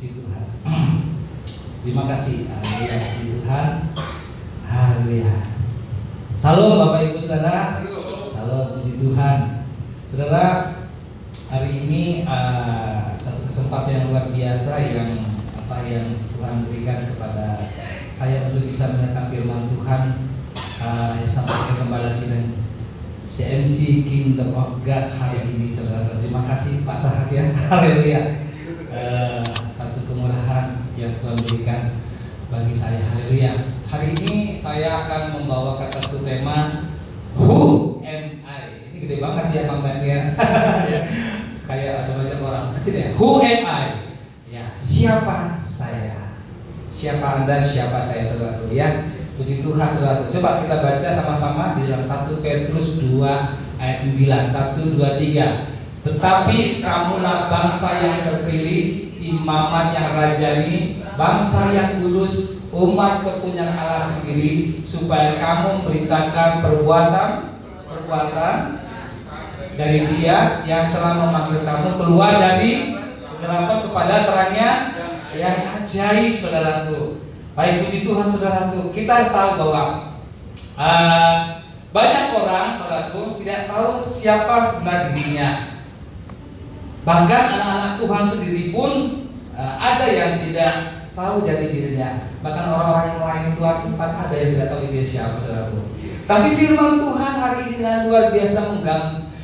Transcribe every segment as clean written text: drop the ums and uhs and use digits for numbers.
Puji Tuhan. Terima kasih. Haleluya. Puji Tuhan. Haleluya. Salam Bapak Ibu Saudara. Salam, puji Tuhan. Saudara, hari ini satu kesempatan yang luar biasa yang Tuhan berikan kepada saya untuk bisa menyatakan firman Tuhan sampai ke Gembala Sidang CMC Kingdom of God hari ini, saudara. Terima kasih Pak Sahat ya. Haleluya. Satu kemurahan yang Tuhan berikan bagi saya. Haleluya. Hari ini saya akan membawakan satu tema, Who am I? Ini gede banget ya Bang Bandi ya. Kayak ada banyak orang kecil ya. Who am I? Ya, siapa saya? Siapa Anda? Siapa saya, saudaraku ya? Puji Tuhan, saudaraku. Coba kita baca sama-sama di dalam 1 Petrus 2 ayat 9. 1, 2, 3. Tetapi kamulah bangsa yang terpilih, imamat yang rajani, bangsa yang kudus, umat kepunyaan Allah sendiri, supaya kamu memberitakan perbuatan dari Dia yang telah memanggil kamu keluar dari kegelapan kepada terangnya yang ajaib, saudaraku. Baik, puji Tuhan, saudaraku. Kita tahu bahwa banyak orang, saudaraku, tidak tahu siapa sebenarnya dirinya. Bahkan anak-anak Tuhan sendiri pun ada yang tidak tahu jati dirinya. Bahkan orang-orang yang melayani Tuhan ada yang tidak tahu diri siapa, saudaraku. Tapi firman Tuhan hari ini dengan luar biasa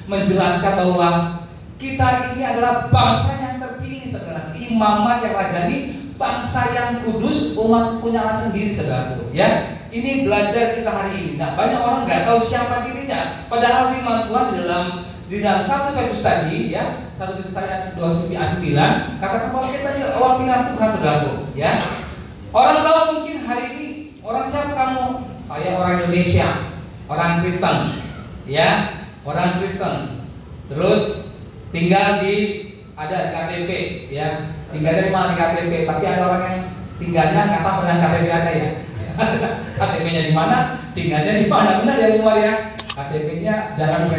menjelaskan bahwa kita ini adalah bangsa yang terpilih, saudara. Imamat yang rajani, bangsa yang kudus, umat punya Allah sendiri, saudaraku. Ya, ini belajar kita hari ini. Nah, banyak orang nggak tahu siapa dirinya. Padahal firman Tuhan di dalam 1 Petrus tadi, ya, 1 Petrus ayat 9 katakan bahwa kita ini orang pilihan Tuhan, saudaraku. Ya, orang tahu mungkin hari ini orang siapa kamu? Saya orang Indonesia, orang Kristen, ya, orang Kristen. Terus tinggal ada KTP, ya, tinggal dari mana di KTP. Tapi ada orang yang tinggalnya nggak sama dengan KTP ada ya. KTP-nya di mana, tinggalnya di mana, benar ya Umar ya. KTP-nya jalan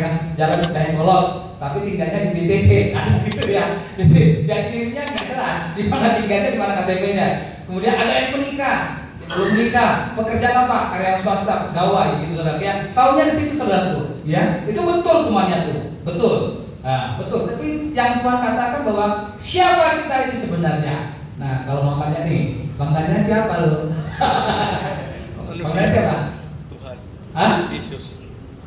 Dayakolot, tapi tinggalnya di BTC, gitu ya. Jadi dirinya nggak jelas di mana tinggalnya, di mana KTP-nya. Kemudian ada yang menikah, belum nikah, pekerjaan apa? Karyawan swasta, pegawai, gitu saudara ya. Tahunya di situ, saudaraku, ya. Itu betul semuanya tuh, betul. Nah, betul. Tapi yang Tuhan katakan bahwa siapa kita ini sebenarnya. Nah, kalau mau tanya nih, Bang tanya siapa lo? Bang tanya siapa? Tuhan. Hah? Yesus.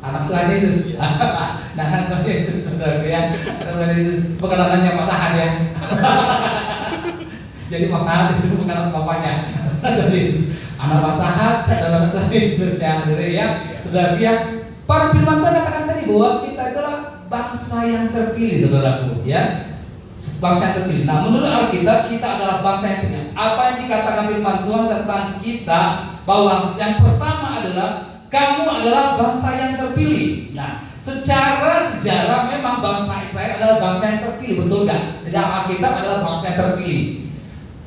Anak Tuhan Yesus. Nah, anak Tuhan Yesus, saudara ya. Anak Tuhan Yesus. Bukan anaknya Mas Sahat ya. Jadi Mas Sahat itu bukan anak bapaknya. Anak Yesus. Anak Mas Sahat adalah anak Tuhan Yesus yang ada ya. Saudara ya. Para firman Tuhan katakan tadi bahwa kita adalah bangsa yang terpilih, saudaraku ya. Bangsa yang terpilih. Nah, menurut Alkitab kita adalah bangsa yang terpilih. Apa yang dikatakan firman Tuhan tentang kita, bahwa yang pertama adalah kamu adalah bangsa yang terpilih. Nah, secara sejarah memang bangsa Israel adalah bangsa yang terpilih, betul kan? Dalam Alkitab adalah bangsa yang terpilih.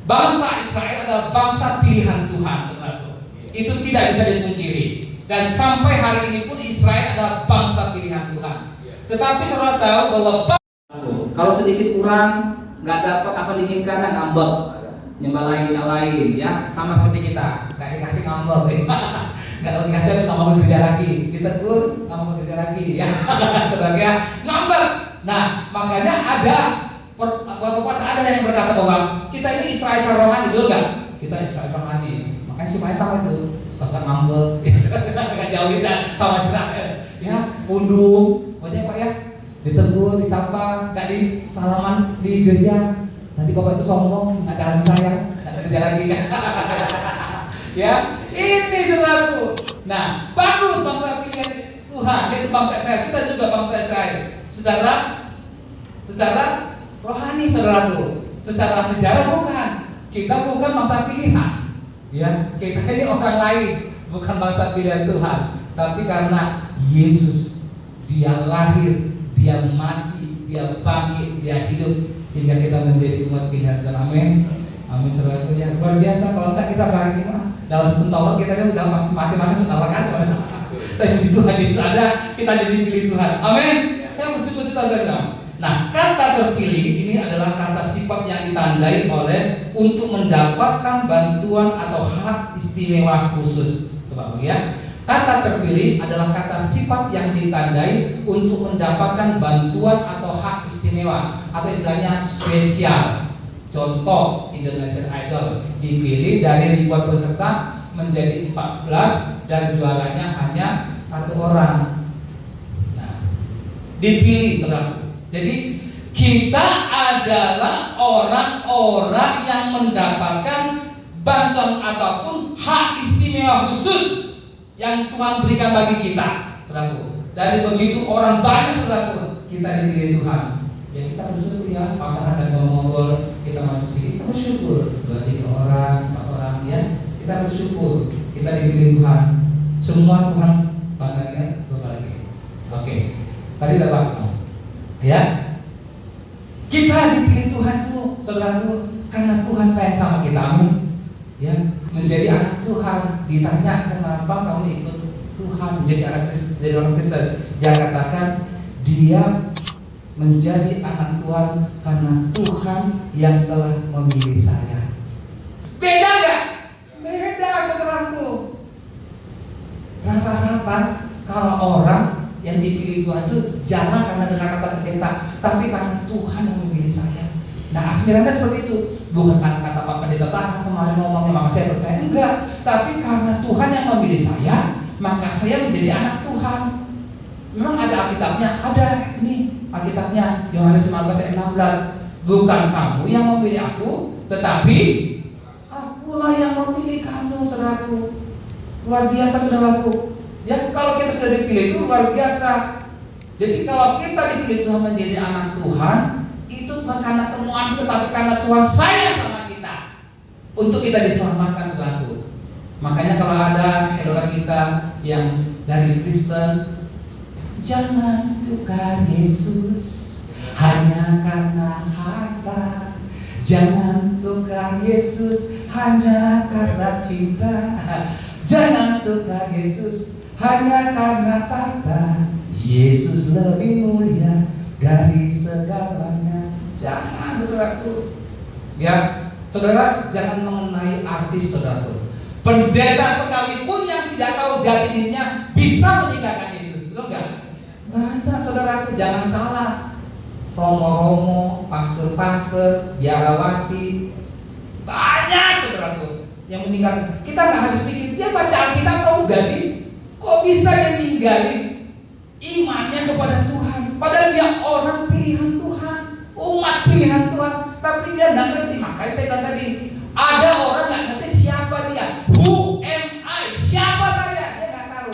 Bangsa Israel adalah bangsa pilihan Tuhan, saudaraku. Itu tidak bisa dipungkiri. Dan sampai hari ini pun Israel adalah bangsa pilihan Tuhan. Tetapi saudara tahu bahwa kalau sedikit kurang, nggak dapat apa diinginkan, ngambek, nyalain ya, sama seperti kita, nggak dikasih ngambek, nggak dikasih nggak mau kerja lagi, ditegur nggak mau kerja lagi, ya, sebagai ngambek. Nah, makanya ada yang berkata bahwa kita ini Israel rohani, betul nggak? Kita Israel rohani, makanya si Maisal itu suka ngambek, nggak jauh kita sama Israel, ya, pundung, banyak Pak ya. Ditegur, disapa, nggak di salaman di gereja. Nanti bapak itu sombong, nggak jalan saya, nggak kerja lagi. Ya, ini saudaraku. Nah, bagus bangsa pilihan Tuhan, yaitu bangsa Israel. Kita juga bangsa Israel. Secara rohani, saudaraku. Secara sejarah bukan. Kita bukan bangsa pilihan. Ya, kita ini orang lain, bukan bangsa pilihan Tuhan. Tapi karena Yesus, Dia lahir, Dia mati, Dia bangkit, Dia hidup, sehingga kita menjadi umat pilihan Tuhan. Amin. Amin, saudaraku ya. Luar biasa. Kalau enggak kita bagi dalam pentolok kita kan udah pasti mati sudah lekas. Tapi di Tuhan Yesus ada, kita jadi pilih Tuhan. Amin. Yang bersyukur kita saudara. Nah, kata terpilih ini adalah kata sifat yang ditandai oleh untuk mendapatkan bantuan atau hak istimewa khusus. Coba ya. Kata terpilih adalah kata sifat yang ditandai untuk mendapatkan bantuan atau hak istimewa atau istilahnya spesial. Contoh Indonesian Idol, dipilih dari ribuan peserta menjadi 14 dan juaranya hanya 1 orang. Nah, dipilih saudara. Jadi kita adalah orang-orang yang mendapatkan bantuan ataupun hak istimewa khusus yang Tuhan berikan bagi kita, saudaraku. Dari begitu orang banyak, saudaraku, kita dipilih Tuhan. Ya kita bersyukur ya, pasangan dan ngobrol kita masih sedikit, kita bersyukur. 2-3 orang, 4 orang ya, kita bersyukur kita dipilih Tuhan. Semua Tuhan banggakan lagi. Oke, tadi udah bahas ya. Kita dipilih Tuhan tuh, saudaraku, karena Tuhan sayang sama kita, amin. Ya, menjadi anak Tuhan. Ditanya kenapa kamu ikut Tuhan menjadi anak Kristen, jadi orang Kristen, dia katakan dia menjadi anak Tuhan karena Tuhan yang telah memilih saya. Beda gak? Beda, saudaraku. Rata-rata kalau orang yang dipilih Tuhan itu jangan karena dengan kata pendeta, tapi karena Tuhan yang memilih saya. Nah, aspirasinya seperti itu. Bukan karena kata Pak Pendeta Saha kemarin ngomongnya maka saya percaya, enggak. Tapi karena Tuhan yang memilih saya, maka saya menjadi anak Tuhan. Memang ada Alkitabnya, ada ini Alkitabnya Yohanes 15 ayat 16. Bukan kamu yang memilih aku, tetapi akulah yang memilih kamu, saudaraku. Luar biasa, saudaraku. Ya, kalau kita sudah dipilih itu luar biasa. Jadi kalau kita dipilih Tuhan menjadi anak Tuhan, itu bukan karena temuan kita, tapi karena Tuhan sayang sama kita untuk kita diselamatkan, saudaraku. Makanya kalau ada saudara kita yang dari Kristen, jangan tukar Yesus hanya karena harta, jangan tukar Yesus hanya karena cinta, jangan tukar Yesus hanya karena tata. Yesus lebih mulia dari segalanya. Jangan, saudaraku. Ya, saudara jangan mengenai artis, saudaraku. Pendeta sekalipun yang tidak tahu jati dirinya bisa meninggalkan Yesus, betul nggak? Banyak, saudaraku, jangan salah. Romo-romo, pastor-pastor, biarawati, banyak, saudaraku, yang meninggalkan. Kita nggak harus pikir dia baca Alkitab tahu nggak sih? Kok bisa dia ninggalin imannya kepada Tuhan? Padahal dia orang pilihan Tuhan, umat pilihan Tuhan, tapi dia nggak ngerti. Makanya saya bilang tadi, ada orang nggak ngerti siapa dia. Who am I? Siapa saya? Dia nggak tahu.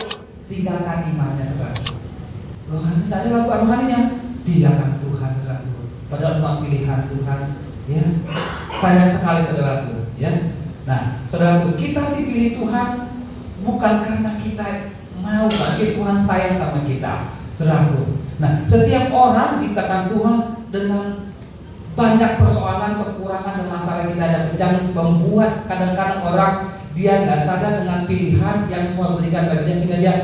Tinggalkan imannya, saudara. Rohani saya lagu rohaninya, tinggalkan Tuhan, saudara. Padahal umat pilihan Tuhan, ya. Sayang sekali, saudaraku, ya. Nah, saudaraku, kita dipilih Tuhan bukan karena kita mau, tapi Tuhan sayang sama kita, saudaraku. Nah, setiap orang diciptakan Tuhan dengan banyak persoalan, kekurangan dan masalah kita ada. Jangan membuat kadang-kadang orang dia nggak sadar dengan pilihan yang Tuhan berikan baginya sehingga dia,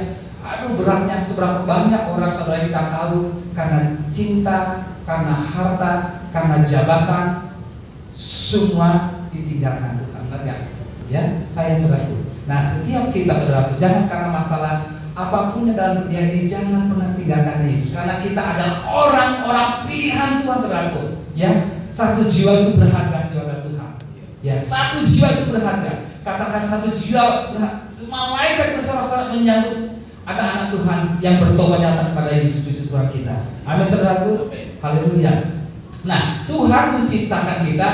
aduh beratnya seberapa banyak orang saudara kita tahu karena cinta, karena harta, karena jabatan, semua ditinggalkan Tuhan. Ya, saya saudaraku. Nah, setiap kita saudaraku jangan karena masalah apapun yang dalam dunia ini jangan pernah tinggalkan Yesus, karena kita adalah orang-orang pilihan Tuhan, saudaraku. Ya, satu jiwa itu berharga di hadapan Tuhan. Ya, satu jiwa itu berharga. Katakan satu jiwa berharga. Malaikat bersorak-sorak menyambut ada anak Tuhan yang bertobat datang kepada Yesus Kristus Tuhan kita. Amin, saudaraku. Haleluya. Nah, Tuhan menciptakan kita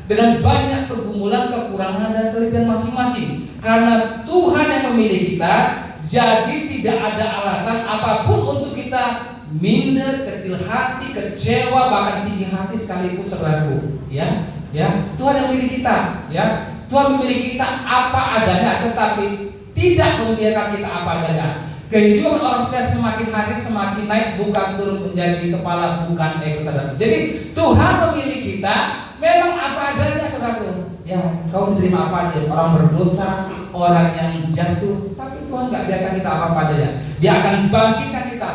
dengan banyak pergumulan, kekurangan dan kelebihan masing-masing. Karena Tuhan yang memilih kita, jadi tidak ada alasan apapun untuk kita minder, kecil hati, kecewa, bahkan tinggi hati sekalipun, saudaraku. Ya, ya, Tuhan yang memilih kita, ya. Tuhan memilih kita apa adanya, tetapi tidak membiarkan kita apa adanya. Kehidupan orang kita semakin hari semakin naik, bukan turun menjadi kepala, bukan ego, saudara. Jadi Tuhan memilih kita memang apa adanya, saudaraku. Ya, kau diterima apa adanya. Orang berdosa, orang yang jatuh, tapi Tuhan nggak biarkan kita apa adanya. Dia akan bangkitkan kita.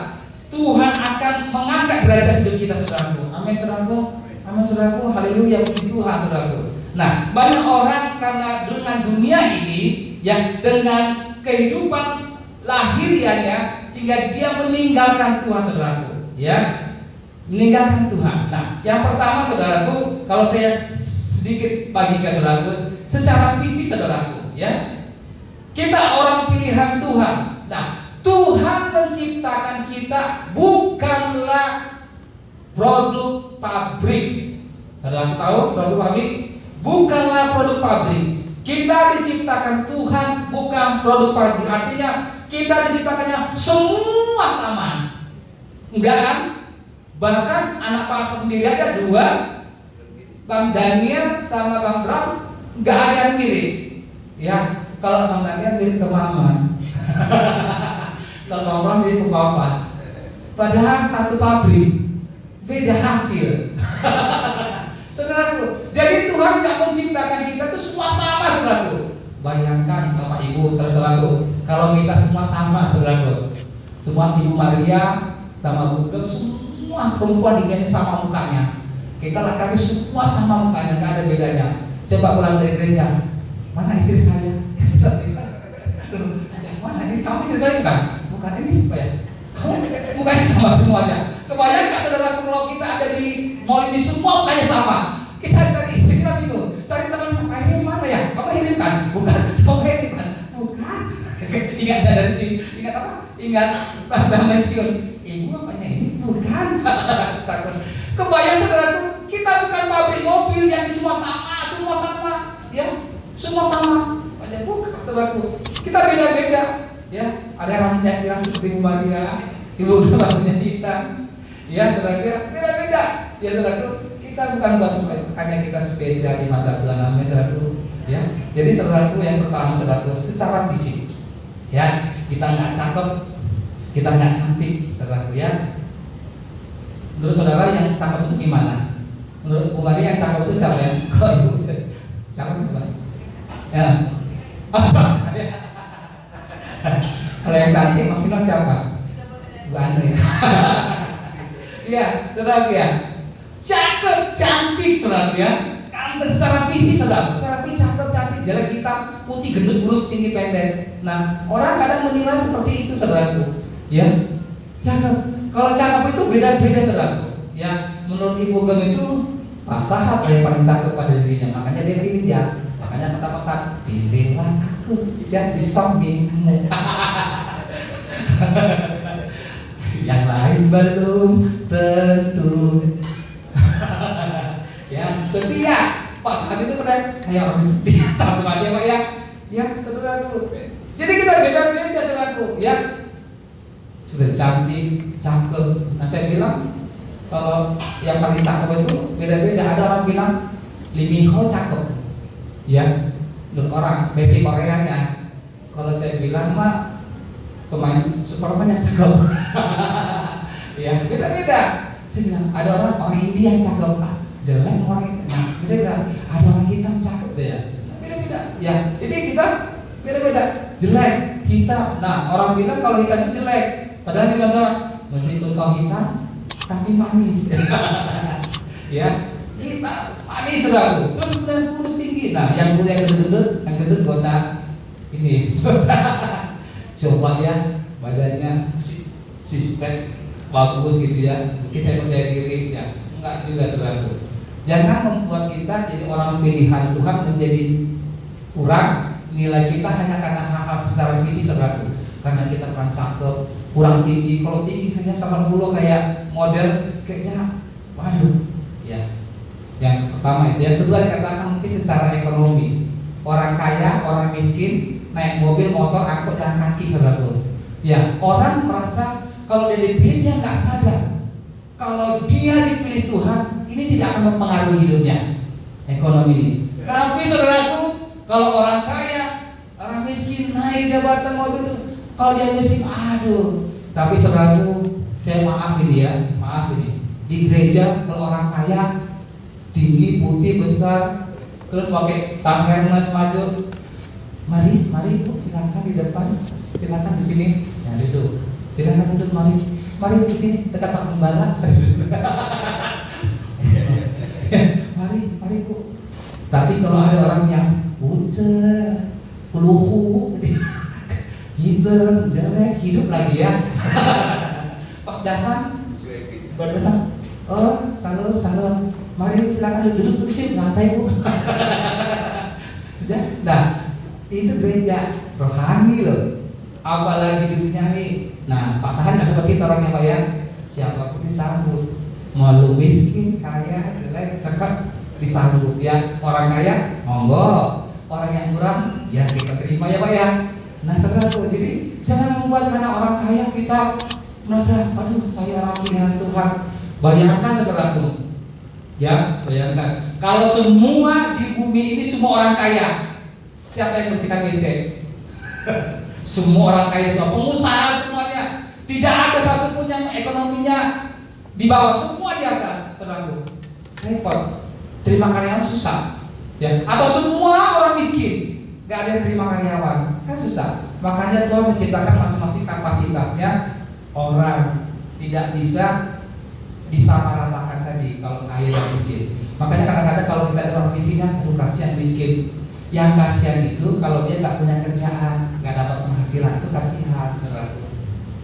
Tuhan akan mengangkat derajat hidup kita, saudaraku. Amin, saudaraku. Amin, saudaraku. Haleluya, puji Tuhan, saudaraku. Nah, banyak orang karena dengan dunia ini, yang dengan kehidupan lahiriahnya, sehingga dia meninggalkan Tuhan, saudaraku. Ya, meninggalkan Tuhan. Nah, yang pertama, saudaraku, kalau saya sedikit bagikan, saudaraku, secara fisik, saudaraku, ya, kita orang pilihan Tuhan. Nah, Tuhan menciptakan kita bukanlah produk pabrik. Saudara tahu produk pabrik? Bukanlah produk pabrik. Kita diciptakan Tuhan bukan produk pabrik. Artinya kita diciptakannya semua sama. Enggak kan? Bahkan anak pastor sendiri ada dua, Bang Daniel sama Bang Bram, enggak ada yang mirip. Ya, kalau Bang Daniel mirip ke mama. Kalau Bang Bram mirip ke papa. Padahal satu pabrik, beda hasil. Saudaraku, jadi Tuhan nggak menciptakan kita itu semua sama, saudaraku. Bayangkan Bapak Ibu, saudaraku, kalau kita semua sama, saudaraku, semua Ibu Maria sama Bugem, semua perempuan ini sama mukanya. Kita laki-laki semua sama mukanya, nggak ada bedanya. Coba pulang dari gereja, mana istri saya? Mana ini? Kamu istri saya bukan? Bukan, ini siapa ya? Kamu mukanya sama semuanya. Kebayang nggak, saudaraku, kalau kita ada di mall ini semua mukanya sama? Kita cari istri, kita bingung. Cari teman, akhirnya mana ya? Kamu Herim kan? Bukan. Kamu Herim kan? Bukan. Ingat dari sini. Ingat apa? Ingat Bang Mensiun. Ibu apanya ini? Bukan. Kebayang, saudaraku, kita bukan pabrik mobil yang semua sama, ya, semua sama. Banyak bukan, saudaraku. Kita beda-beda, ya. Ada yang namanya bilang seperti Maria, ibu namanya kita, ya, saudaraku, beda-beda, ya, saudaraku. Kita bukannya kita spesial di mata Tuhan, namanya, saudaraku, ya. Jadi, saudaraku, yang pertama, saudaraku, secara fisik, ya, kita nggak cakep, kita nggak cantik, saudaraku, ya. Menurut saudara yang cakep itu gimana? Menurut Bu Maria yang cakep itu siapa ya? Kok ibu? Siapa sih? Ya. Oh, saya. Kalau yang cantik maksudnya siapa? Bu Andre. Iya, saudara ya. Cakep, cantik, saudara ya. Kan secara fisik, saudara. Secara fisik cakep, cantik, jelek, hitam, putih, gendut, kurus, tinggi, pendek. Nah, orang kadang menilai seperti itu, saudaraku. Ya, cakep. Kalau cakep itu beda-beda, saudaraku. Ya, menurut Ibu Gem itu Pak Sahat yang paling cakep pada dirinya, makanya dia pilih dia. Makanya kata Pak Sahat, pilihlah aku jadi suamimu. Yang lain belum tentu. Ya, setia. Pak Sahat itu keren. Saya orang setia sama dia, Pak, ya. Ya, saudaraku. Jadi kita beda-beda, saudaraku. Ya, sudah cantik, cakep. Nah, saya bilang kalau yang paling cakep itu beda-beda. Ada orang bilang Lee Min Ho cakep, ya, menurut orang basic Koreanya. Kalau saya bilang mah pemain Superman yang cakep. Ya, beda-beda. Saya bilang ada orang India yang cakep, jelek orang. Nah, beda-beda. Ada orang hitam cakep deh, ya. Beda-beda. Ya, jadi kita beda-beda. Jelek, hitam. Nah, orang bilang kalau hitam itu jelek. Padahal dia bilang meskipun kau hitam tapi manis. Ya, kita manis, saudaraku. Terus kemudian kurus tinggi. Nah, yang kuliah gendut, yang gendut gak usah ini. Coba ya badannya sispek bagus gitu ya. Mungkin saya percaya diri ya. Enggak juga, saudaraku. Jangan membuat kita jadi orang pilihan Tuhan menjadi kurang nilai kita hanya karena hal-hal secara fisik, saudaraku. Karena kita kurang cakep, kurang tinggi. Kalau tinggi saja 80 kayak model, kayaknya waduh, ya. Yang pertama itu. Yang kedua dikatakan mungkin secara ekonomi. Orang kaya, orang miskin naik mobil, motor, angkot, jalan kaki, saudaraku. Ya, orang merasa kalau dia dipilih dia nggak sadar kalau dia dipilih Tuhan ini tidak akan mempengaruhi hidupnya, ekonomi. Tapi saudaraku, kalau orang kaya, orang miskin naik jabatan mobil itu, kalau dia miskin, aduh. Tapi saudaraku, saya maaf ini ya, maaf ini. Di gereja kalau orang kaya tinggi, putih, besar, terus pakai tas Hermes maju, mari Bu, silakan di depan, silakan di sini, ya duduk, silakan duduk, mari mari di sini dekat Pak Gembala. mari Bu. Tapi kalau ada orang yang ucer, peluhu, gitu, jelek, hidup lagi ya. Pas datang, baru datang, oh salam, mari silakan duduk di sini, lantai Bu. Nah, itu gereja rohani loh. Apalagi di dunia ini. Nah, pasangan nggak seperti itu orangnya Pak ya. Siapapun disambut. Mau lu miskin, kaya, jelek, cakep, disambut ya. Orang kaya, monggo. Orang yang kurang, ya kita terima ya Pak ya. Nah, saudara, jadi jangan membuat karena orang kaya kita merasa, aduh saya orang pilihan Tuhan. Bayangkan saudaraku. Ya, bayangkan kalau semua di bumi ini semua orang kaya, siapa yang bersihkan WC? Semua orang kaya, semua pengusaha semuanya, tidak ada satupun yang ekonominya di bawah, semua di atas. Saudaraku, repot, terima karyawan susah, ya. Atau semua orang miskin, nggak ada yang terima karyawan, kan susah. Makanya Tuhan menciptakan masing-masing kapasitasnya. Orang tidak bisa disamaratakan tadi kalau kaya dan miskin. Makanya kadang-kadang kalau kita ada orang miskin, aduh kasihan miskin. Yang kasihan itu kalau dia nggak punya kerjaan, nggak dapat penghasilan, itu kasihan, saudaraku.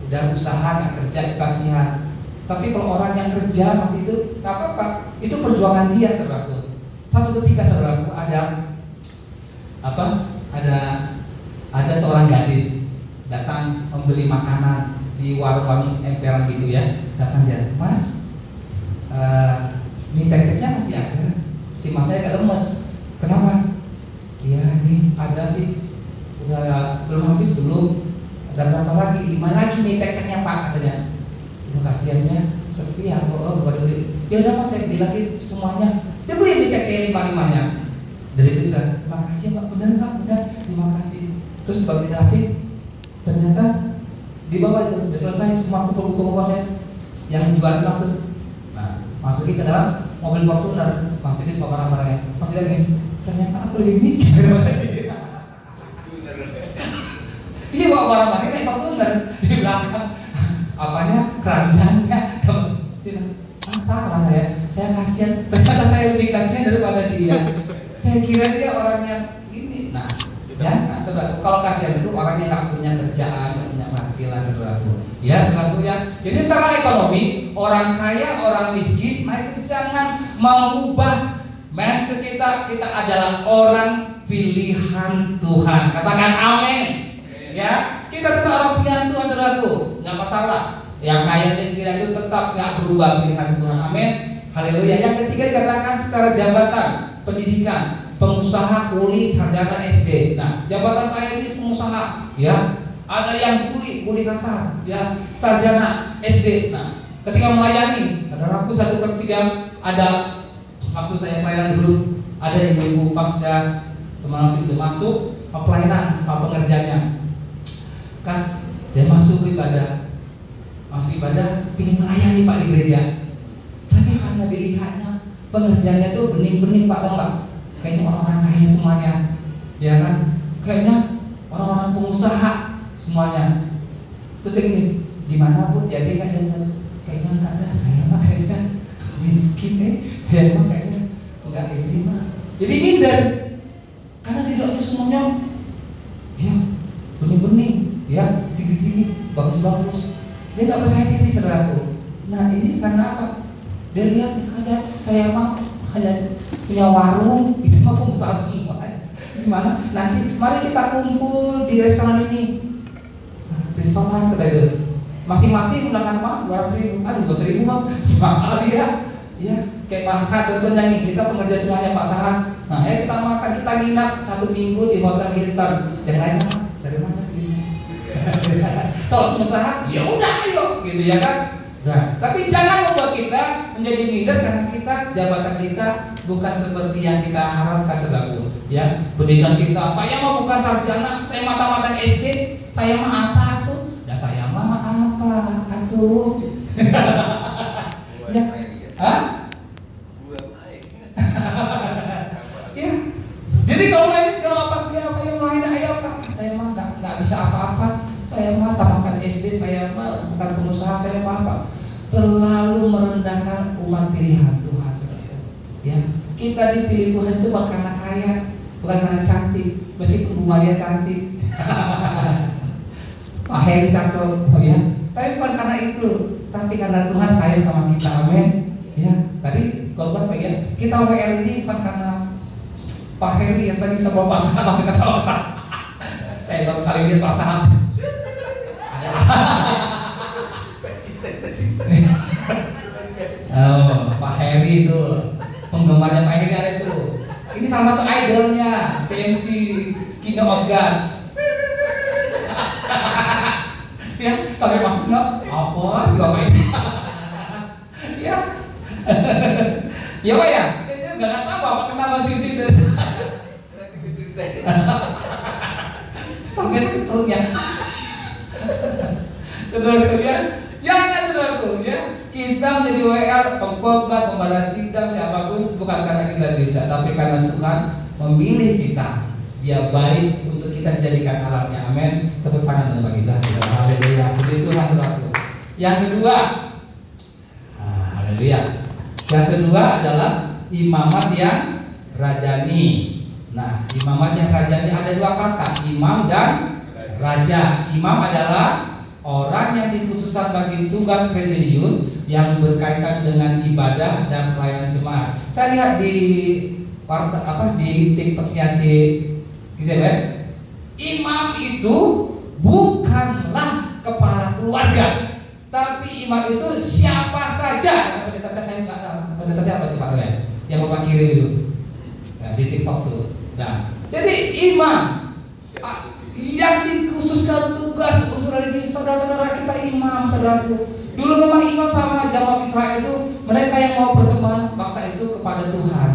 Udah usaha nggak kerja, itu kasihan. Tapi kalau orang yang kerja masih itu nggak apa-apa, itu perjuangan dia, saudaraku. Satu ketika saudaraku ada seorang gadis datang membeli makanan di warung-warung emperan gitu ya. Datang dia, Mas, mie teteknya masih ada. Si masnya agak lemes. Kenapa? Iya nih ada sih, udah belum habis belum. Ada berapa lagi? 5 lagi nih teteknya Pak katanya. Udah kasihannya sepi ya, oh baru beli. Ya udah Mas saya beli lagi semuanya. Dia beli mie tekek 5-5-nya. Dari bisa, terima kasih Pak, benar Pak, benar, terima kasih. Terus baru dijelasin, ternyata di bawah itu udah selesai semua kumpul-kumpulnya yang jual langsung. Nah, masukin ke dalam mobil Fortuner, masukin semua barang-barangnya. Pas lihat nih, ternyata aku lebih miskin daripada dia. Dia bawa barang-barang kayak Fortuner di belakang, apanya keranjangnya. Dia salah saya kasihan. Ternyata saya lebih kasihan daripada dia. Saya kira dia orangnya ini. Nah, jangan, saudara. Kalau kasihan itu orangnya nggak punya kerjaan, nggak punya penghasilan, saudaraku. Ya, saudaraku ya. Jadi secara ekonomi, orang kaya, orang miskin, nah itu jangan mengubah mindset kita. Kita adalah orang pilihan Tuhan. Katakan amin. Ya, kita tetap orang pilihan Tuhan, saudaraku. Nggak masalah. Yang kaya miskin itu tetap nggak berubah pilihan Tuhan. Amin. Haleluya. Yang ketiga dikatakan secara jabatan, pendidikan, pengusaha, kuli, sarjana SD. Nah, jabatan saya ini pengusaha, ya. Ada yang kuli kasar, ya, sarjana SD. Nah, ketika melayani, saudaraku satu ketiga ada waktu saya pelayanan dulu, ada ibu-ibu pasca teman itu masuk pelayanan sama pengerjanya. Dia masuk ibadah, ingin melayani Pak di gereja. Tapi karena dilihatnya pengerjanya tuh bening-bening Pak, tahu nggak? Kayaknya orang-orang kaya semuanya, ya kan? Kayaknya orang-orang pengusaha semuanya. Terus dia gini, gimana Bu? Jadi kayaknya nggak ada. Saya mah kayaknya miskin saya mah kayaknya nggak ini mah. Jadi minder karena tidak semuanya, ya bening-bening, ya tinggi-tinggi, bagus-bagus. Dia nggak percaya diri, saudaraku. Nah ini karena apa? Dia lihat aja, saya mah hanya punya warung, itu mah pengusaha semua. Gimana? Nanti mari kita kumpul di restoran ini. Restoran kata itu, masing-masing undangkan Pak 200.000. Aduh 200.000 mah mahal ya. Ya kayak Pak Sahat contohnya nih, kita pengerja semuanya Pak Sahat. Nah kita makan, kita nginap 1 minggu di Hotel Hilton. Yang lain dari mana ini? Kalau pengusaha, ya udah ayo, gitu ya kan? Nah, tapi jangan membuat kita menjadi minder karena kita jabatan kita bukan seperti yang kita harapkan, saudaraku. Ya, pendidikan kita, saya mah bukan sarjana, saya mata-mata SD, saya mah apa tuh? Ya saya mah apa atuh? Ya, hah? Ya, jadi kalau apa siapa yang lain ayo Kak, saya mah nggak bisa apa-apa, saya mah tamatkan SD, saya bukan pengusaha, saya apa. Terlalu merendahkan umat pilihan Tuhan, saudara. Ya, kita dipilih Tuhan itu bukan karena kaya, bukan karena cantik, meskipun Bu Maria cantik, Pak Heri cakep, ya. Tapi bukan karena itu, tapi karena Tuhan sayang sama kita, amin. Ya, tadi kalau buat ya, kita WL ini bukan karena Pak Heri yang tadi sebuah pasangan sampai ketawa. Saya baru kali lihat pasangan. Oh, Pak Heri itu penggemarnya Pak Heri ada itu. Ini salah satu idolnya CMC Kingdom of God. Ya, sampai masuk nggak? Apa sih Bapak ini? Ya, ya Pak ya. Saya nggak tahu apa kenapa sisi itu. Sampai sakit perutnya. Saudara sekalian, jangan saudaraku ya. Kita menjadi WL, pengkhotbah, pembala sidang, siapapun bukan karena kita bisa, tapi karena Tuhan memilih kita. Dia baik untuk kita dijadikan alatnya. Amin. Tepuk tangan untuk kita. Haleluya. Puji Tuhan, saudaraku. Yang kedua, haleluya. Yang kedua adalah imamat yang rajani. Nah, imamat yang rajani ada dua kata, imam dan raja. Imam adalah orang yang dikhususkan bagi tugas religius yang berkaitan dengan ibadah dan pelayanan jemaat. Saya lihat di TikToknya si imam itu bukanlah kepala keluarga, tapi imam itu siapa saja. Pendeta saya nggak tahu. Pendeta siapa itu Pak ya? Yang Bapak kirim itu, nah, di TikTok tuh. Nah, jadi imam yang dikhususkan tugas untuk religi saudara-saudara kita imam, saudaraku. Dulu memang imam sama jamaah Israel itu mereka yang mau persembahan bangsa itu kepada Tuhan.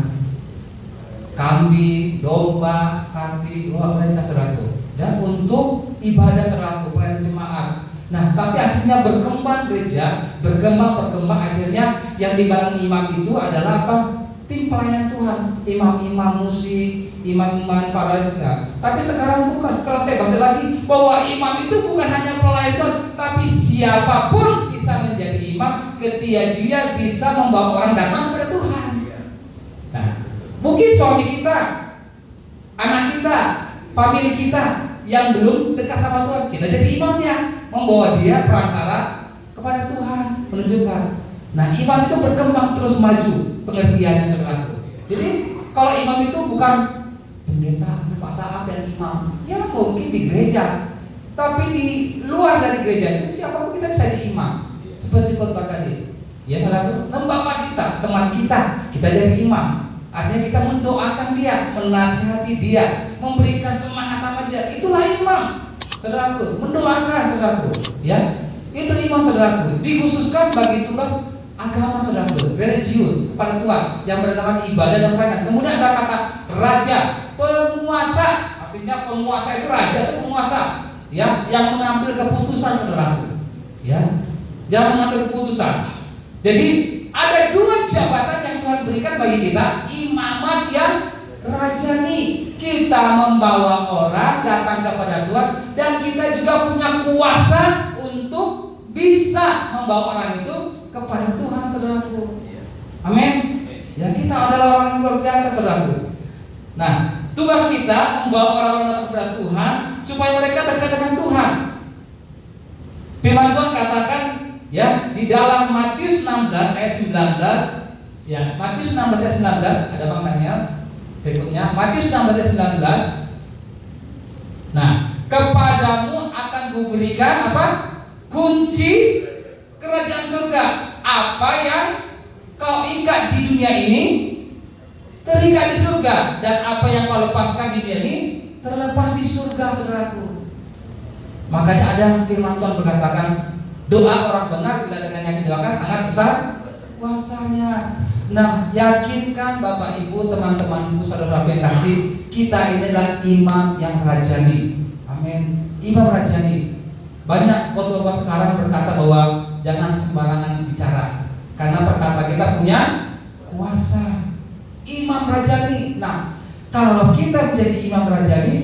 Kambing, domba, sapi, mereka saudaraku. Dan untuk ibadah saudaraku, pelayanan jemaat. Nah, tapi akhirnya berkembang gereja, berkembang akhirnya yang dibangun imam itu adalah apa? Tim pelayan Tuhan, imam-imam musik, imam-imam para. Tapi sekarang bukan. Setelah saya baca lagi bahwa imam itu bukan hanya pelayan Tuhan, tapi siapapun bisa menjadi imam ketika dia bisa membawa orang datang kepada Tuhan. Nah, mungkin suami kita, anak kita, famili kita yang belum dekat sama Tuhan, kita jadi imamnya, membawa dia perantara kepada Tuhan, menunjukkan. Nah, imam itu berkembang terus maju pengertiannya, saudaraku. Jadi kalau imam itu bukan pendeta, Pak Saab dan imam, ya mungkin di gereja, tapi di luar dari gereja itu siapapun kita jadi imam. Seperti khotbah tadi, ya saudaraku, bapak kita, teman kita jadi imam. Artinya kita mendoakan dia, menasihati dia, memberikan semangat sama dia. Itulah imam, saudaraku. Mendoakan, saudaraku. Ya, itu imam, saudaraku. Dikhususkan bagi tugas agama, saudaraku, religius kepada Tuhan yang berdasarkan ibadah dan pelayanan. Kemudian ada kata raja, penguasa. Artinya penguasa itu raja itu penguasa, ya, yang mengambil keputusan, saudaraku. Ya, yang mengambil keputusan. Jadi ada dua jabatan yang Tuhan berikan bagi kita, imamat yang rajani. Kita membawa orang datang kepada Tuhan, dan kita juga punya kuasa untuk bisa membawa orang itu kepada Tuhan, saudaraku. Amin. Ya, kita adalah orang yang luar biasa, saudaraku. Nah, tugas kita membawa orang-orang kepada Tuhan supaya mereka dekat dengan Tuhan. Firman Tuhan katakan, ya, di dalam Matius 16 ayat 19, ya, Matius 16 ayat 19, ada Bang Daniel berikutnya, Matius 16 ayat 19. Nah, kepadamu akan kuberikan apa? Kunci kerajaan surga. Apa yang kau ikat di dunia ini terikat di surga, dan apa yang kau lepaskan di dunia ini terlepas di surga, saudaraku. Makanya ada firman Tuhan berkatakan, doa orang benar bila dengan yang didoakan sangat besar kuasanya. Nah, yakinkan Bapak Ibu, teman-temanku, saudara yang kasih, kita ini adalah imam yang rajani. Amin. Imam rajani. Banyak khotbah sekarang berkata bahwa jangan sembarangan bicara, karena perkata kita punya kuasa. Imam rajani. Nah, kalau kita menjadi imam rajani,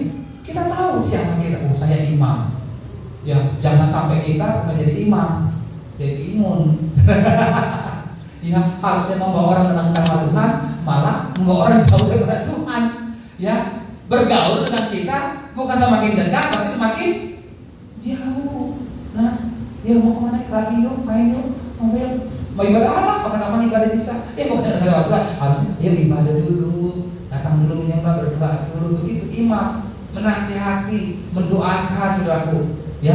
kita tahu siapa kita. Oh, saya imam. Ya, jangan sampai kita menjadi imam, jadi imun. Ya, harusnya membawa orang mengenal nama Tuhan, malah membawa orang jauh daripada Tuhan. Ya, bergaul dengan kita bukan semakin dekat, tapi semakin jauh. Nah, ya mau kemana lagi yuk, main yuk, mau ibadah apa? Kapan-kapan ibadah bisa. Pokoknya harusnya ya ibadah dulu, datang dulu menyembah, berdoa dulu. Begitu imam menasihati, mendoakan saudaraku, ya,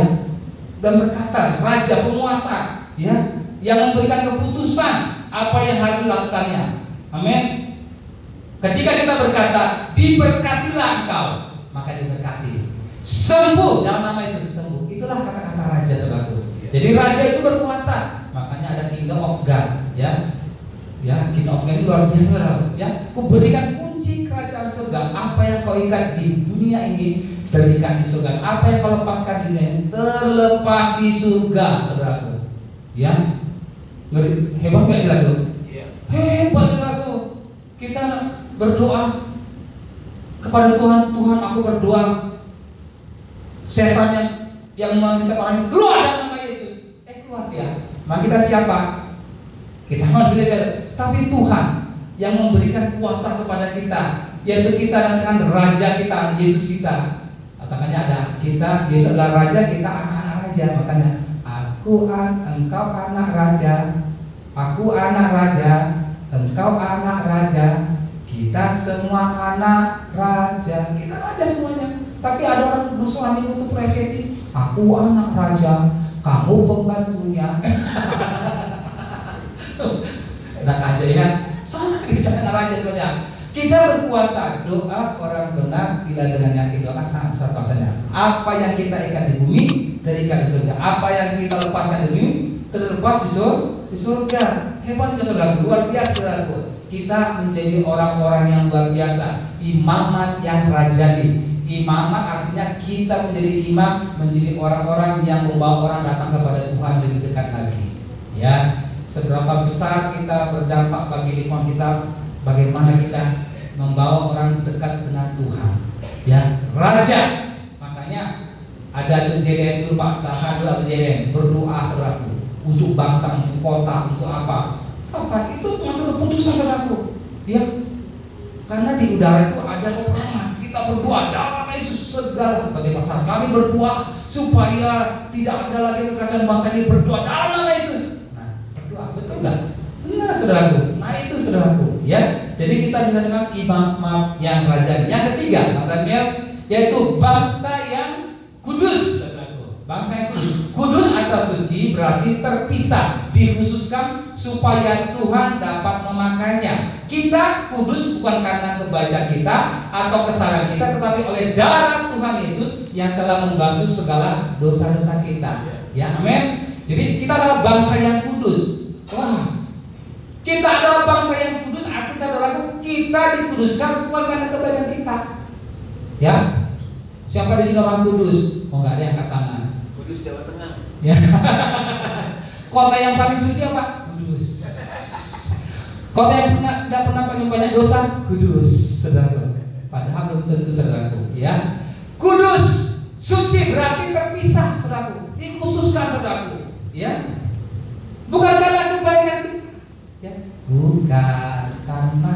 dan berkata raja penguasa, ya, yang memberikan keputusan apa yang harus dilakukannya. Amin. Ketika kita berkata diberkatilah engkau, maka diberkati. Sembuh dalam nama Yesus, sembuh. Itulah kata-kata raja saudaraku. Jadi raja itu berkuasa. Makanya ada kingdom of God, ya. Ya, kingdom of God itu luar biasa, ya. Kuberikan kunci kerajaan surga. Apa yang kau ikat di dunia ini terikat di surga. Apa yang kau lepaskan di dunia ini terlepas di surga, saudaraku. Ya, hebat nggak saudaraku? Hebat saudaraku. Kita berdoa kepada Tuhan, Tuhan aku berdoa setan yang mengikat orang keluar dalam nama Yesus. Keluar dia. Maka kita siapa? Kita manusia, tapi Tuhan yang memberikan kuasa kepada kita, yaitu kita dengan raja kita, Yesus kita. Katakannya ada kita, Yesus adalah raja, kita anak-anak raja. Makanya engkau anak raja, aku anak raja, engkau anak raja, kita semua anak raja. Kita raja semuanya. Tapi ada orang suami itu presiden, aku anak raja, kamu pembantunya. Enak aja ya. Sama kita anak raja semuanya. Kita berpuasa, doa orang benar bila dengan yakin, doa sangat besar pasalnya. Apa yang kita ikat di bumi terikat di surga. Apa yang kita lepaskan di bumi terlepas di surga. Hebat saudara, luar biasa saudaraku. Kita menjadi orang-orang yang luar biasa. Imamat yang rajani. Imamat artinya kita menjadi imam, menjadi orang-orang yang membawa orang datang kepada Tuhan lebih dekat lagi. Ya, seberapa besar kita berdampak bagi lingkungan kita, bagaimana kita membawa orang dekat dengan Tuhan. Ya, raja. Makanya ada kejadian dulu Pak, ada kejadian berdoa saudaraku untuk bangsa, untuk kota, untuk apa? Apa itu mengambil keputusan saudaraku. Ya, karena di udara itu ada peperangan. Kita berdoa dalam Yesus segala sebagai masalah. Kami berdoa supaya tidak ada lagi kekacauan bangsa ini, berdoa dalam nama Yesus. Nah, berdoa betul nggak? Benar saudaraku. Nah itu saudaraku, ya. Jadi kita bisa dengan imam yang raja. Yang ketiga, yaitu bangsa yang kudus. Bangsa yang kudus. Kudus atau suci berarti terpisah, dikhususkan supaya Tuhan dapat memakainya. Kita kudus bukan karena kebaikan kita atau kesalahan kita, tetapi oleh darah Tuhan Yesus yang telah membasuh segala dosa-dosa kita. Ya, amin. Jadi kita adalah bangsa yang kudus. Wah, kita adalah bangsa yang kudus. Artinya saudaraku, kita dikuduskan bukan karena kebaikan kita. Ya, siapa di sini orang kudus? Oh, nggak ada yang angkat tangan. Kudus Jawa Tengah. Ya. Kota yang paling suci apa? Kudus. Kota yang tidak pernah punya banyak dosa? Kudus, saudaraku. Padahal belum tentu saudaraku, ya. Kudus, suci berarti terpisah, saudaraku. Dikhususkan saudaraku, ya. Bukan karena kebaikan kita, ya. Bukan karena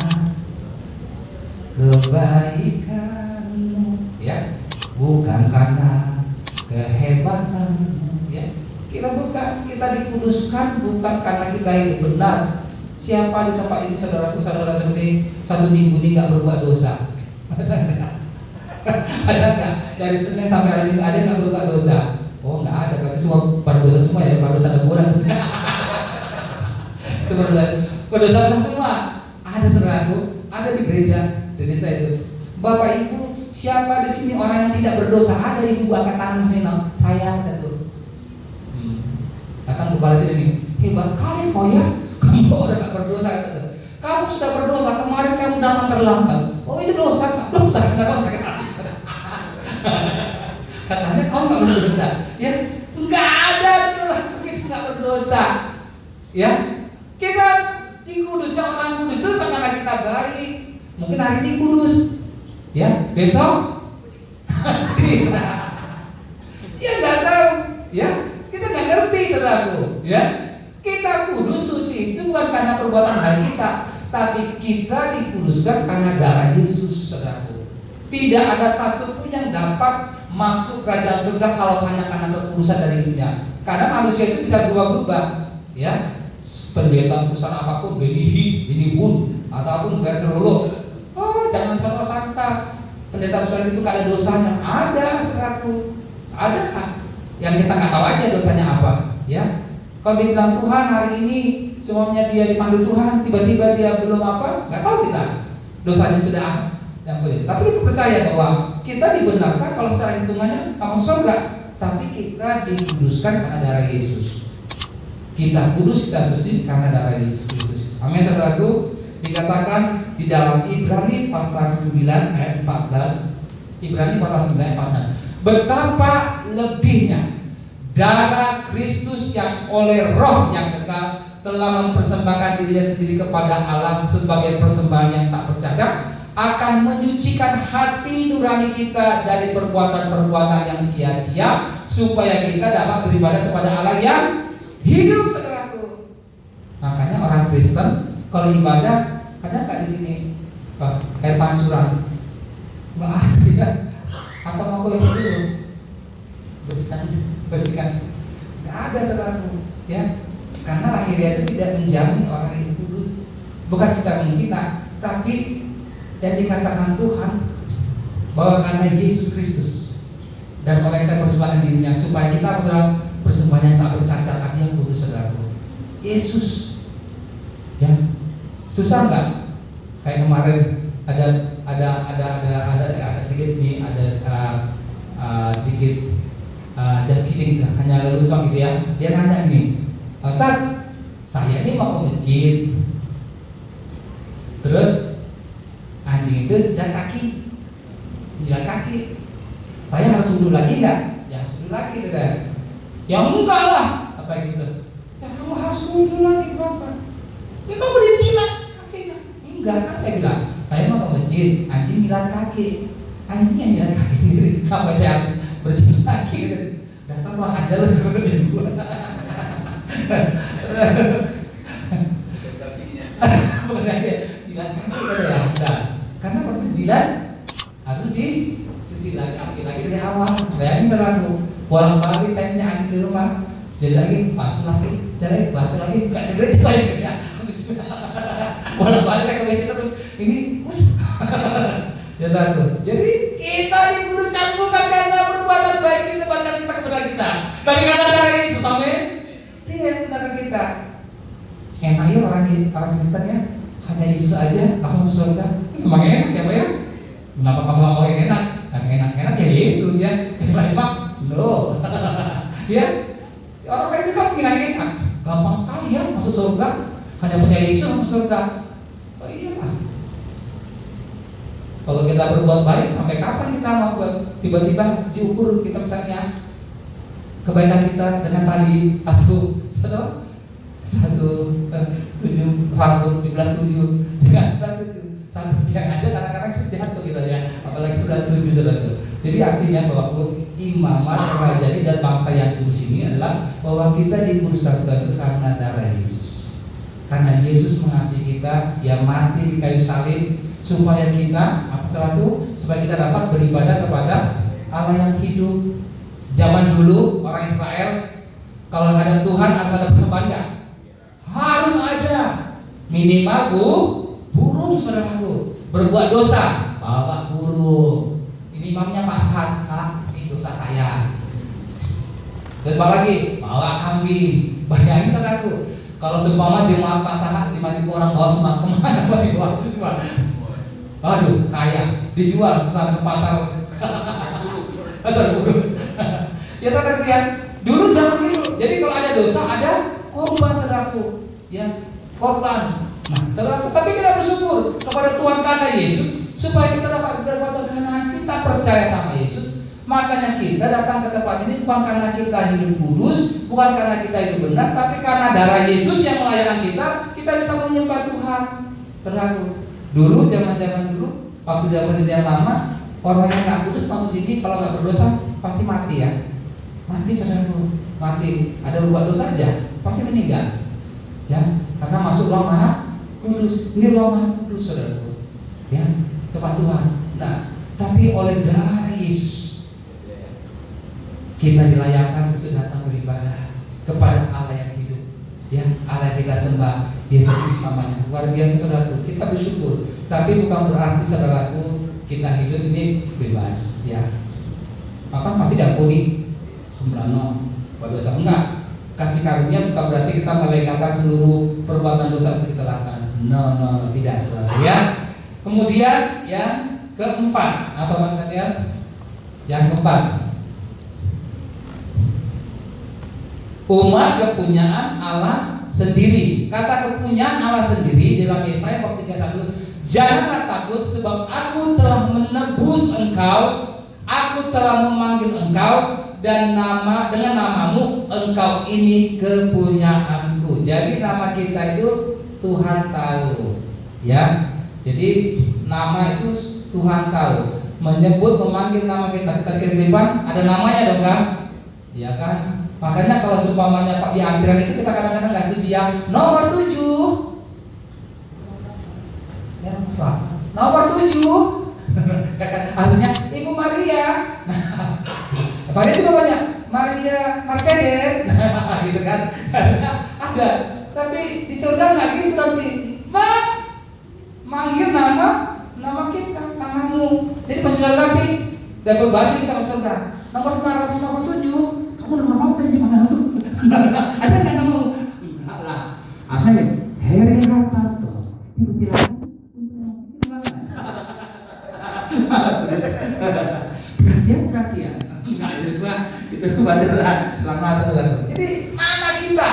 kebaikanmu, ya. Bukan karena kehebatan, ya. Kita dikuduskan bukan karena kita yang benar. Siapa di tempat ini saudaraku, saudara seperti satu minggu ini nggak berbuat dosa? Ada nggak? Dari Senin sampai hari Minggu ada nggak berbuat dosa? Oh nggak ada, berarti semua pada dosa semua ya, pada dosa teguran. Itu berdosa semua. Ada saudaraku, ada di gereja, di desa itu. Bapak Ibu, siapa di sini orang yang tidak berdosa? Ada ibu angkat tangan sini, saya ada tuh. Datang kepala sini, hebat kali kau ya, kamu udah gak berdosa. Kamu sudah berdosa, kemarin kamu datang terlambat. Oh itu dosa, kenapa kamu sakit hati? Katanya kamu gak berdosa. Ya, nggak ada kita nggak berdosa. Ya, kita dikuduskan orang kudus itu karena kita baik. Mungkin hari ini kudus. Ya, besok bisa. Ya nggak tahu. ngerti saudaraku, ya. Kita kudus suci itu bukan karena perbuatan baik kita, tapi kita dikuduskan karena darah Yesus, saudaraku. Tidak ada satupun yang dapat masuk kerajaan surga kalau hanya karena kekudusan dari dunia. Karena manusia itu bisa berubah-ubah, ya. Pendeta sebesar apapun, Benny Hun, ataupun Berserolo, jangan salah sangka pendeta besar itu ada dosanya. Ada, saudaraku. Ada kan? Yang kita nggak tahu aja dosanya apa, ya. Kalau dibilang Tuhan hari ini semuanya dia dipanggil Tuhan, tiba-tiba dia belum apa, nggak tahu kita dosanya sudah yang boleh. Tapi kita percaya bahwa kita dibenarkan kalau secara hitungannya kamu surga, tapi kita dikuduskan karena darah Yesus. Kita kudus, kita suci karena darah Yesus. Amin, saudaraku. Dikatakan di dalam Ibrani pasal 9 ayat 14, Ibrani pasal 9 ayat 14, betapa lebihnya darah Kristus yang oleh Roh yang kekal telah mempersembahkan dirinya sendiri kepada Allah sebagai persembahan yang tak bercacat, akan menyucikan hati nurani kita dari perbuatan-perbuatan yang sia-sia, supaya kita dapat beribadah kepada Allah yang hidup, saudaraku. Makanya orang Kristen kalau ibadah kadang nggak di sini air pancuran, tidak, atau mau ke dulu bersihkan, nggak ada, saudaraku, ya. Karena lahiriah itu tidak menjamin orang itu kudus. Bukan kita menghina, tapi yang dikatakan Tuhan bahwa karena Yesus Kristus dan oleh kita persembahkan dirinya supaya kita persembahan yang tak bercacat, artinya kudus, saudaraku. Yesus, ya. Susah nggak? Kayak kemarin ada sedikit nih, ada sedikit just kidding, hanya lelucon gitu ya. Dia nanya nih, Ustaz, saya ini mau ke masjid, terus anjing itu jalan kaki, saya harus wudhu lagi nggak? Ya harus wudhu lagi, gitu kan? Ya enggak lah, apa gitu? Ya kamu harus wudhu lagi, Bapak. Ya kamu dijilat kakinya? Enggak, kan saya bilang, saya mau ke masjid, anjing jilat kaki, anjing yang jilat kaki sendiri, kenapa saya harus bersih lagi? Gitu. Dasar orang ajar lu kerja gue. Bukan aja jilat kaki kan ya, enggak. Karena penjilat harus dicuci lagi dari awal. Saya ini selalu bolak-balik saya punya anjing di rumah, jadi lagi basuh lagi, nggak dengerin saya ya. Bolak-balik saya ke WC terus ini, jadi kita dikuduskan bukan karena perbuatan baik kita, bukan kita kebenaran kita, tapi karena darah Yesus. Amin. Dia yang benar kita. Enak ya orang Kristen ya, hanya Yesus aja langsung masuk surga. Memang enak ya Pak ya? Kenapa kamu mau yang enak? Yang enak ya Yesus ya. Enak? No. Ya, orang lain juga pengen enak. Gampang sekali ya masuk surga. Hanya percaya Yesus masuk surga. Oh iyalah. Kalau kita berbuat baik, sampai kapan kita mau buat? Tiba-tiba diukur kita misalnya kebaikan kita dengan tali satu 7 rambut di bulan 7, jangan bulan 7, satu yang aja kadang-kadang jatuh gitu ya, apalagi bulan 7 saudara. Jadi artinya bahwa imamat, kerajaan dan bangsa yang kudus ini adalah bahwa kita dikuduskan itu karena darah Yesus. Karena Yesus mengasihi kita, Dia mati di kayu salib supaya kita supaya kita dapat beribadah kepada Allah yang hidup. Zaman dulu orang Israel kalau ada Tuhan harus ada persembahan nggak? Harus ada. Minimal burung, saudaraku. Berbuat dosa bawa burung. Ini imamnya Pak, ini dosa saya. Dan lagi bawa kambing. Bayangin saudaraku, kalau seumpama jemaat Pak Sahat 5.000 orang bawa semua, kemana bawa itu semua? Aduh, kaya dijual misalnya ke pasar burung. Ya saudara lihat, dulu zaman dulu. Jadi kalau ada dosa ada korban, saudaraku. Ya, korban. Nah, saudaraku, tapi kita bersyukur kepada Tuhan karena Yesus supaya kita dapat berbuat karena kita percaya sama Yesus. Makanya kita datang ke tempat ini bukan karena kita hidup kudus, bukan karena kita hidup benar, tapi karena darah Yesus yang melayani kita bisa menyembah Tuhan. Saudaraku, dulu zaman dulu, waktu zaman lama, orang yang nggak kudus masuk sini kalau nggak berdosa pasti mati ya. Mati, saudaraku. mati, ada berbuat dosa saja pasti meninggal. Ya, karena masuk ruang Maha Kudus. Ini ruang Maha Kudus, saudaraku. Ya, tempat Tuhan. Nah, tapi oleh darah Yesus kita dilayakkan untuk datang beribadah kepada Allah yang hidup. Ya, Allah yang kita sembah, Yesus Kristus namanya. Luar biasa, saudaraku. Kita bersyukur. Tapi bukan berarti, saudaraku, kita hidup ini bebas. Ya, maka masih diampuni sembrano berdosa, enggak. Kasih karunia bukan berarti kita melegalkan seluruh perbuatan dosa yang kita lakukan. No, tidak, saudara. Ya. Kemudian yang keempat, apa Bang kalian? Yang keempat, umat kepunyaan Allah sendiri. Kata kepunyaan Allah sendiri dalam Yesaya 31, janganlah takut sebab aku telah menebus engkau, aku telah memanggil engkau, dan dengan namamu engkau ini kepunyaanku. Jadi nama kita itu Tuhan tahu, ya. Jadi nama itu Tuhan tahu. Menyebut, memanggil nama kita kehidupan ada namanya dong kan? Ya kan? Makanya kalau seumpamanya Pak di akhiran itu kita kadang-kadang nggak setuju ya. Nomor 7. Saya lupa. Nomor 7. Artinya Ibu Maria. Padahal juga banyak Maria Mercedes, gitu kan? Ada, tapi di surga nggak gitu nanti. Manggil nama kita, namamu. Jadi pas sudah nanti dan berbahasa kita ke surga. Nomor 997, kamu nomor berapa tadi dipanggil itu? Ada nggak kamu? Enggak lah. Asalnya Heri Hartanto. Itu bilang. Perhatian. Nah, itu adalah selamat. Jadi anak kita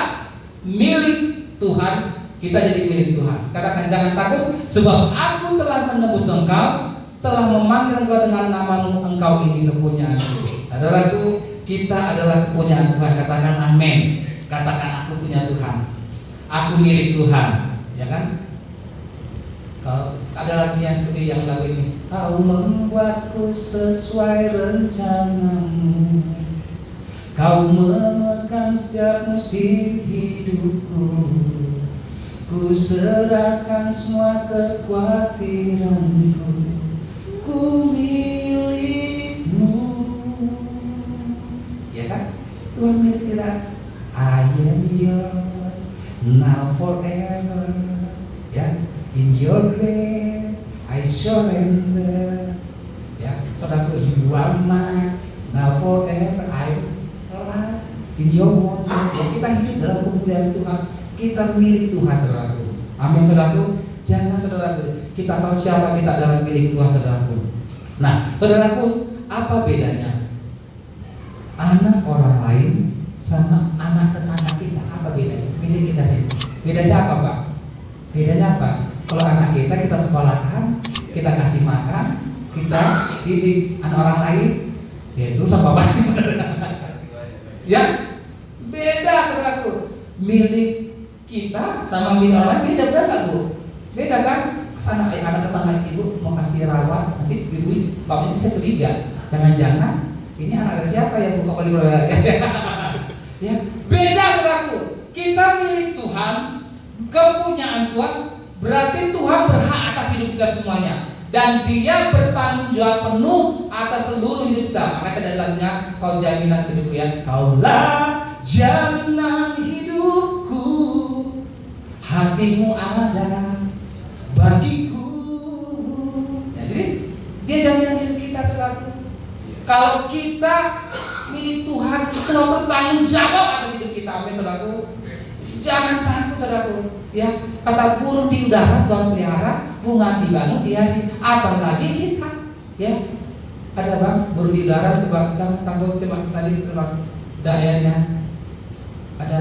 milik Tuhan, kita jadi milik Tuhan. Katakan jangan takut, sebab aku telah menebus engkau, telah memanggil engkau dengan namamu, engkau ini kepunyaanku. Saudaraku, kita adalah kepunyaan Tuhan. Katakan amin. Katakan aku punya Tuhan, aku milik Tuhan, ya kan? Kalau ada lagi yang seperti yang lagu ini, kau membuatku sesuai rencanamu, kau memegang setiap musim hidupku, ku serahkan semua kekhawatiranku, ku milikmu. Ya kan? Tuhan milik kita. I am yours now forever. Ya. In your grace I surrender. Ya, saudaraku, you are mine now forever. I alive in your word. Ya, kita hidup dalam kemuliaan Tuhan. Kita milik Tuhan, saudaraku. Amin, saudaraku. Jangan, saudaraku, kita tahu siapa kita dalam milik Tuhan, saudaraku. Nah, saudaraku, apa bedanya anak orang lain sama anak tetangga kita? Apa bedanya? Milik kita sih. Bedanya apa, Pak? Bedanya apa? Kalau anak kita sekolahkan, kita kasih makan, kita didik. Anak orang lain, yaitu sama bapak. Ya, beda, saudaraku. Milik kita sama milik orang lain beda, nggak Bu? Beda kan? Anak tetangga ibu mau kasih rawat, nanti ibu bapaknya bisa curiga. Jangan-jangan ini anak dari siapa yang buka paling ya, beda, saudaraku. Kita milik Tuhan, kepunyaan Tuhan. Berarti Tuhan berhak atas hidup kita semuanya, dan Dia bertanggung jawab penuh atas seluruh hidup kita. Maka dalamnya kau jaminan hidupku, ya. Kaulah jaminan hidupku, hatimu ada bagiku. Ya, jadi Dia jaminan hidup kita, saudaraku. Kalau kita milik Tuhan, Tuhan bertanggung jawab atas hidup kita. Amin, saudaraku. Jangan takut, saudaraku. Ya, kata burung di udara Tuhan pelihara, bunga dibangun dihiasi, apalagi kita. Ya, ada bang burung di udara, coba tanggung coba tadi terbang daerahnya. Ada.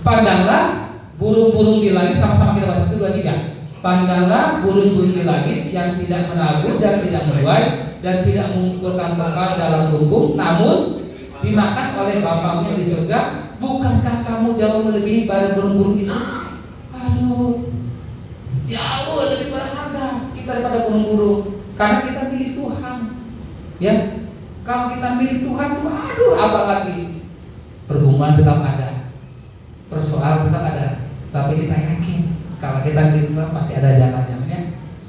Pandanglah burung-burung di langit, sama-sama kita baca 1, 2, 3. Pandanglah burung-burung di langit yang tidak menabur dan tidak menuai dan tidak mengumpulkan bekal dalam lumbung, namun dimakan oleh Bapakmu di surga. Bukankah kamu jauh melebihi dari burung-burung itu? Aduh, jauh lebih berharga kita daripada burung-burung, karena kita milik Tuhan. Ya, kalau kita milik Tuhan, aduh, apalagi pergumulan tetap ada, persoalan tetap ada, tapi kita yakin kalau kita milik Tuhan pasti ada jalannya, ya.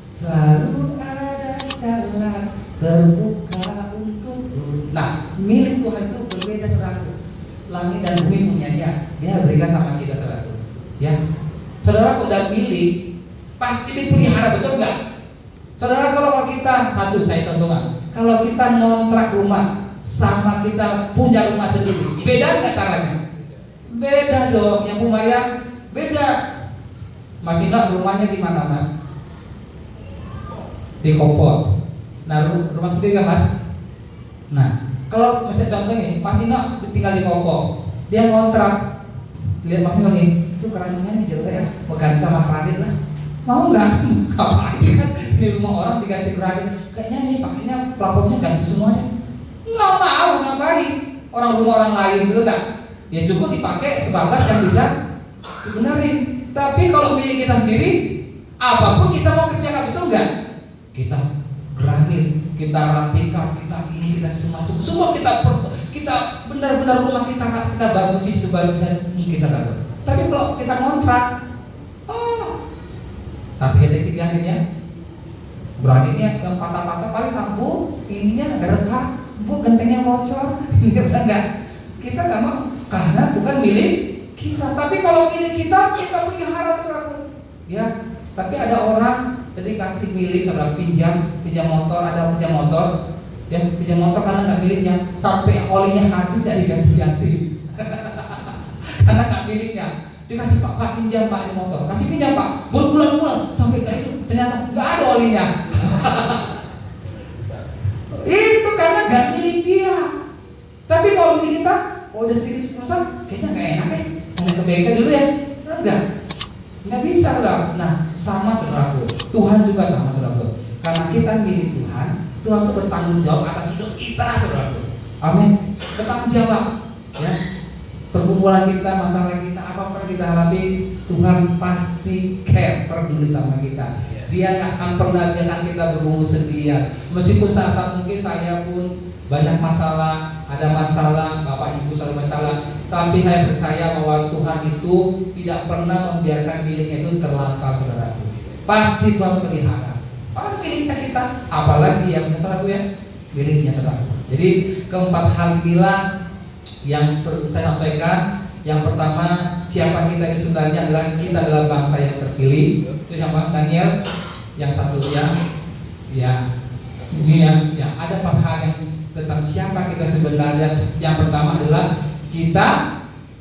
Selalu ada jalan terbuka untukku. Nah, milik Tuhan itu berbeda, saudaraku. Langit dan bumi punya dia berikan sama kita, saudaraku. Ya, saudara udah milik, pasti dipelihara, betul nggak? Saudara, kalau kita saya contohkan, kalau kita ngontrak rumah sama kita punya rumah sendiri, beda nggak caranya? Beda dong, yang Bu Maria beda. Mas Ina rumahnya di mana, Mas? Di Kopot. Nah, rumah sendiri kan, Mas? Nah, kalau misalnya contohnya, Mas Ina tinggal di Kopot, dia ngontrak, lihat Mas Ina nih, itu keranjangnya nih jelek ya, ganti sama kredit lah. Mau nggak? Apa ini kan di rumah orang diganti kredit, kayaknya nih pakainya plafonnya ganti semuanya. Nggak mau, ngapain? Orang rumah orang lain dulu nggak? Ya cukup dipakai sebatas yang bisa dibenerin. Tapi kalau milik kita sendiri, apapun kita mau kerjakan, betul nggak? Kita granit, kita rapikan, kita ini, kita semua kita benar-benar rumah kita bagusi sebagus mungkin kita dapat. Tapi kalau kita kontrak, tapi ada tiga-tiganya, beraninya yang patah-patah paling Bu, ininya ada retak, Bu gentengnya bocor, ini benar nggak? Kita nggak mau, karena bukan milik kita. Tapi kalau milik kita pelihara, saudaraku. Ya, tapi ada orang jadi kasih milik, saudara, pinjam motor, ada pinjam motor, ya pinjam motor karena nggak miliknya, sampai olinya habis jadi ganti-ganti, karena nggak miliknya. Dikasih Pak pinjam Pak motor, kasih pinjam Pak, berbulan-bulan sampai kayak itu ternyata nggak ada olinya. Itu karena nggak milik dia. Tapi kalau milik kita, udah sedikit perusahaan, kayaknya nggak enak ya, mau ke bengkel dulu ya, nggak bisa, saudara. Nah, sama saudaraku, Tuhan juga sama, saudaraku. Karena kita milik Tuhan, Tuhan itu bertanggung jawab atas hidup kita, saudaraku. Amin. Bertanggung jawab, ya. Pergumulan kita, masalah kita, apa-apa kita hadapi, Tuhan pasti care, peduli sama kita. Dia nggak akan pernah biarkan kita bergumul sendirian. Meskipun saat mungkin saya pun banyak masalah, ada masalah, Bapak Ibu selalu masalah, tapi saya percaya bahwa Tuhan itu tidak pernah membiarkan miliknya itu terlantar, saudaraku. Pasti Tuhan pelihara. Orang miliknya kita, apalagi yang saudaraku ya, miliknya saudaraku. Jadi keempat hal inilah yang saya sampaikan. Yang pertama, siapa kita ini sebenarnya adalah kita adalah bangsa yang terpilih. Itu yang Daniel. Yang satu ya ini ya ada 4 hal yang tentang siapa kita sebenarnya. Yang pertama adalah kita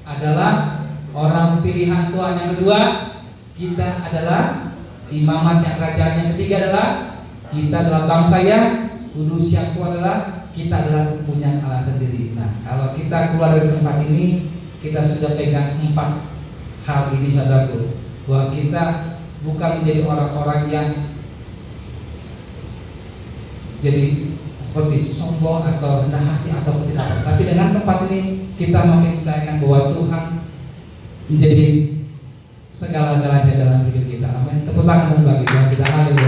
adalah orang pilihan Tuhan. Yang kedua, kita adalah imamat yang kerajaan. Yang ketiga adalah kita adalah bangsa yang kudus. Yang adalah kita adalah punya Allah sendiri. Nah, kalau kita keluar dari tempat ini, kita sudah pegang 4 hal ini, saudaraku, bahwa kita bukan menjadi orang-orang yang jadi seperti sombong atau rendah hati atau tidak apa. Tapi dengan tempat ini kita makin percayakan bahwa Tuhan menjadi segala-galanya dalam hidup kita. Amin. Tepuk tangan bagi Tuhan kita. Haleluya.